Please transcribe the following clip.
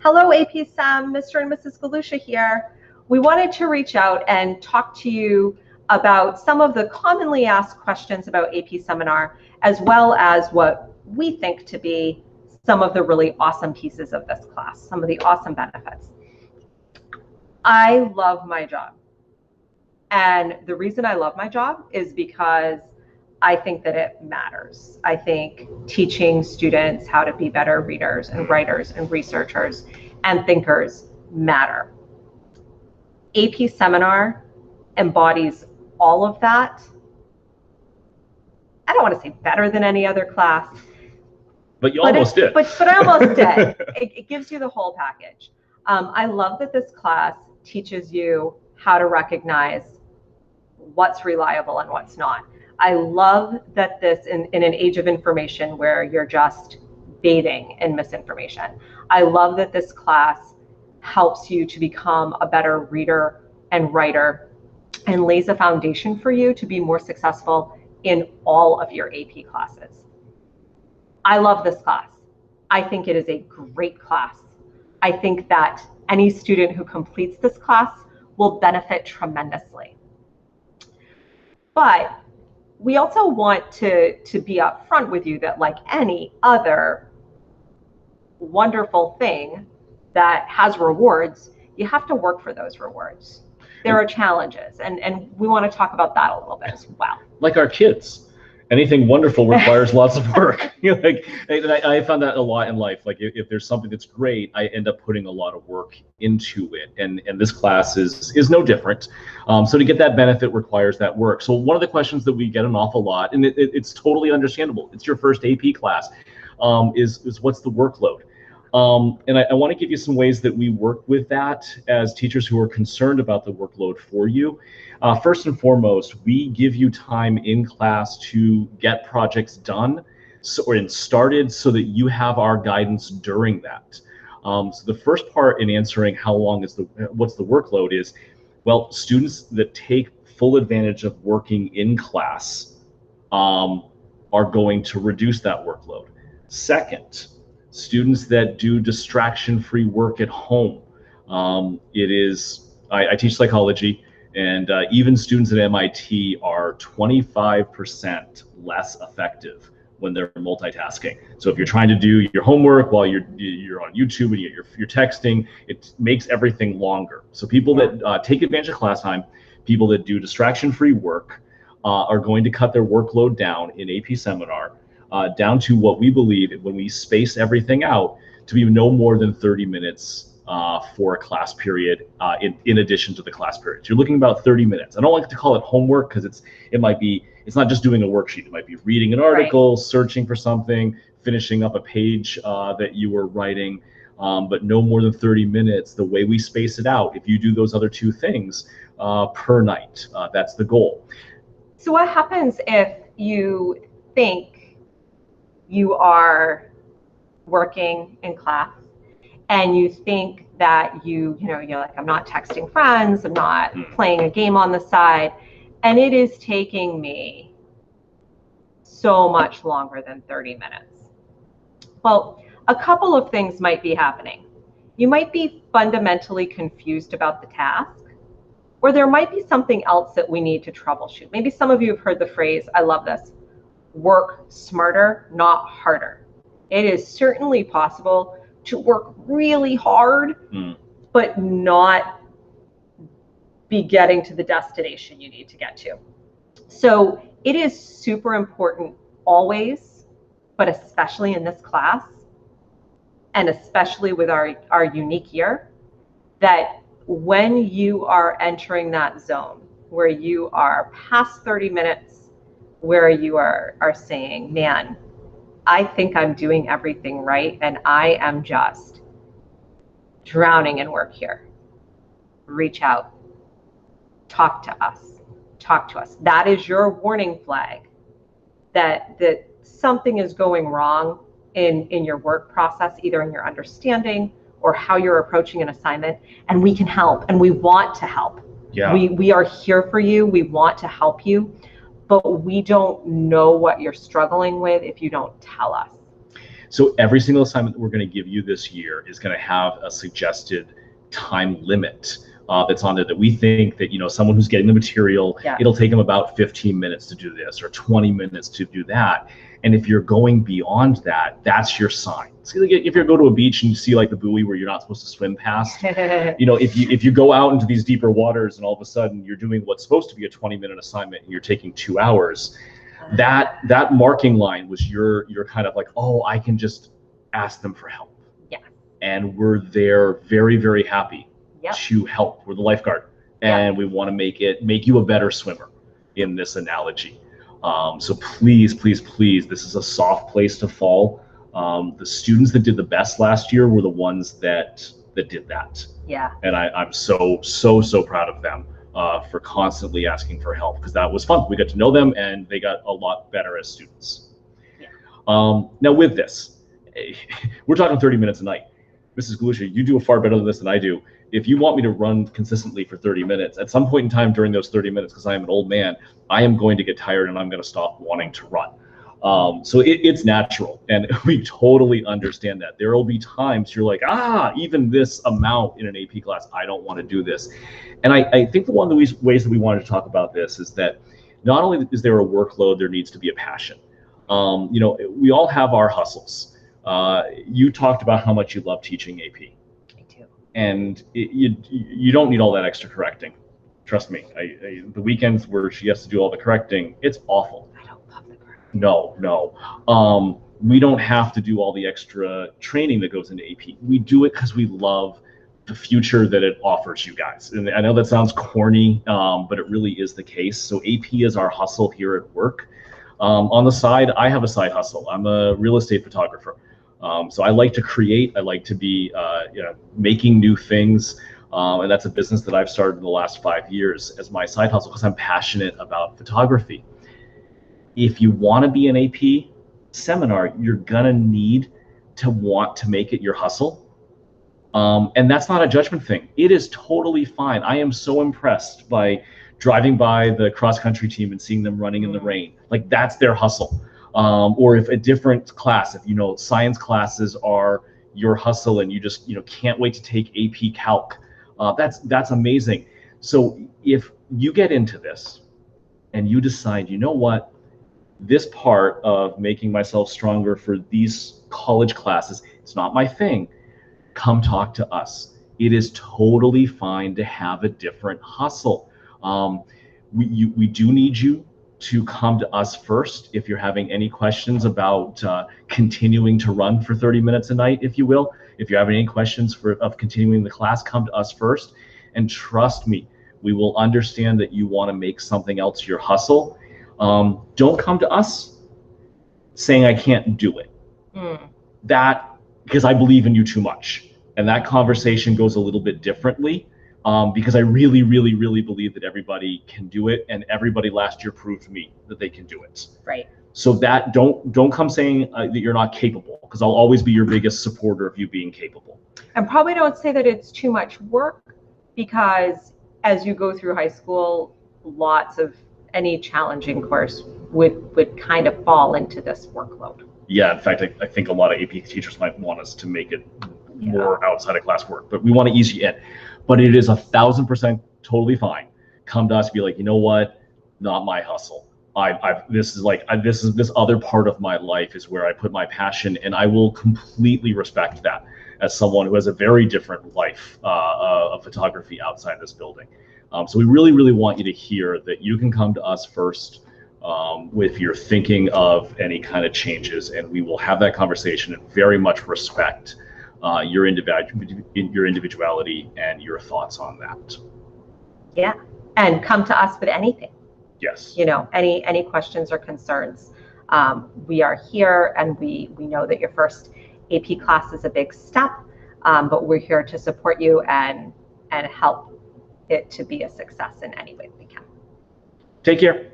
Hello, AP Sem, Mr. and Mrs. Galusha here. We wanted to reach out and talk to you about some of the commonly asked questions about AP Seminar, as well as what we think to be some of the really awesome pieces of this class, some of the awesome benefits. I love my job. And the reason I love my job is because I think that it matters. I think teaching students how to be better readers and writers and researchers and thinkers matter. AP Seminar embodies all of that. I don't want to say better than any other class. But you almost did. But I almost did. It gives you the whole package. I love that this class teaches you how to recognize what's reliable and what's not. I love that this, in an age of information where you're just bathing in misinformation, I love that this class helps you to become a better reader and writer and lays a foundation for you to be more successful in all of your AP classes. I love this class. I think it is a great class. I think that any student who completes this class will benefit tremendously. But we also want to be upfront with you that, like any other wonderful thing that has rewards, you have to work for those rewards. There are challenges, and we want to talk about that a little bit as well. Like our kids. Anything wonderful requires lots of work. I found that a lot in life. Like if there's something that's great, I end up putting a lot of work into it. And this class is no different. So to get that benefit requires that work. So one of the questions that we get an awful lot, and it's totally understandable, it's your first AP class, is what's the workload? And I want to give you some ways that we work with that as teachers who are concerned about the workload for you. First and foremost, we give you time in class to get projects done and started so that you have our guidance during that. So the first part in answering what's the workload is, well, students that take full advantage of working in class are going to reduce that workload. Second, students that do distraction-free work at home. I teach psychology, and even students at MIT are 25% less effective when they're multitasking. So if you're trying to do your homework while you're on YouTube and you're texting, it makes everything longer. So people that take advantage of class time, people that do distraction-free work are going to cut their workload down in AP Seminar down to what we believe, when we space everything out, to be no more than 30 minutes for a class period in addition to the class period. So you're looking about 30 minutes. I don't like to call it homework because it's not just doing a worksheet. It might be reading an article, searching for something, finishing up a page that you were writing, but no more than 30 minutes. The way we space it out, if you do those other two things per night, that's the goal. So what happens if you think you are working in class and you think that you're like, I'm not texting friends, I'm not playing a game on the side, and it is taking me so much longer than 30 minutes? Well, a couple of things might be happening. You might be fundamentally confused about the task, or there might be something else that we need to troubleshoot. Maybe some of you have heard the phrase, I love this, work smarter, not harder. It is certainly possible to work really hard, but not be getting to the destination you need to get to. So it is super important always, but especially in this class, and especially with our unique year, that when you are entering that zone where you are past 30 minutes, where you are saying, man, I think I'm doing everything right and I am just drowning in work here. Reach out, talk to us. That is your warning flag that something is going wrong in your work process, either in your understanding or how you're approaching an assignment, and we can help, and we want to help. Yeah. We are here for you. We want to help you. But we don't know what you're struggling with if you don't tell us. So every single assignment that we're going to give you this year is going to have a suggested time limit that's on there, that we think that, someone who's getting the material, it'll take them about 15 minutes to do this or 20 minutes to do that. And if you're going beyond that, that's your sign. See, like if you go to a beach and you see like the buoy where you're not supposed to swim past, if you go out into these deeper waters and all of a sudden you're doing what's supposed to be a 20-minute assignment and you're taking 2 hours, that marking line was your kind of like, oh, I can just ask them for help. Yeah. And we're there very, very happy to help. We're the lifeguard, and we want to make you a better swimmer in this analogy. So please, please, please, this is a soft place to fall. The students that did the best last year were the ones that did that. Yeah. And I'm so proud of them for constantly asking for help, because that was fun. We got to know them and they got a lot better as students. Yeah. Now with this, we're talking 30 minutes a night. Mrs. Galusha, you do far better than this than I do. If you want me to run consistently for 30 minutes, at some point in time during those 30 minutes, because I am an old man, I am going to get tired and I'm going to stop wanting to run. So it's natural, and we totally understand that. There will be times you're like, even this amount in an AP class, I don't want to do this. And I think one of the ways that we wanted to talk about this is that not only is there a workload, there needs to be a passion. We all have our hustles. You talked about how much you love teaching AP. And you don't need all that extra correcting. Trust me. The weekends where she has to do all the correcting, it's awful. I don't love the correcting. No. We don't have to do all the extra training that goes into AP. We do it because we love the future that it offers you guys. And I know that sounds corny, but it really is the case. So AP is our hustle here at work. On the side, I have a side hustle. I'm a real estate photographer. So I like to create. I like to be making new things. And that's a business that I've started in the last 5 years as my side hustle, because I'm passionate about photography. If you want to be an AP seminar, you're going to need to want to make it your hustle. And that's not a judgment thing. It is totally fine. I am so impressed by driving by the cross-country team and seeing them running in the rain. Like, that's their hustle. Or if a different class, if science classes are your hustle and you just can't wait to take AP Calc, that's amazing. So if you get into this and you decide, you know what, this part of making myself stronger for these college classes, it's not my thing, come talk to us. It is totally fine to have a different hustle. We do need you to come to us first if you're having any questions about continuing to run for 30 minutes a night, if you will. If you're having any questions of continuing the class, come to us first. And trust me, we will understand that you want to make something else your hustle. Don't come to us saying I can't do it. Because I believe in you too much. And that conversation goes a little bit differently. Because I really, really, really believe that everybody can do it, and everybody last year proved me that they can do it. Right. So that don't come saying that you're not capable, because I'll always be your biggest supporter of you being capable. And probably don't say that it's too much work, because as you go through high school, lots of any challenging course would kind of fall into this workload. Yeah, in fact, I think a lot of AP teachers might want us to make it more outside of class work, but we want to ease you in. But it is 1,000% totally fine. Come to us, be like, you know what? Not my hustle. This other part of my life is where I put my passion, and I will completely respect that as someone who has a very different life of photography outside this building. So we really, really want you to hear that you can come to us first if you're thinking of any kind of changes, and we will have that conversation and very much respect your individuality and your thoughts on that. Yeah, and come to us with anything. Yes. Any questions or concerns. We are here, and we know that your first AP class is a big step, but we're here to support you and help it to be a success in any way we can. Take care.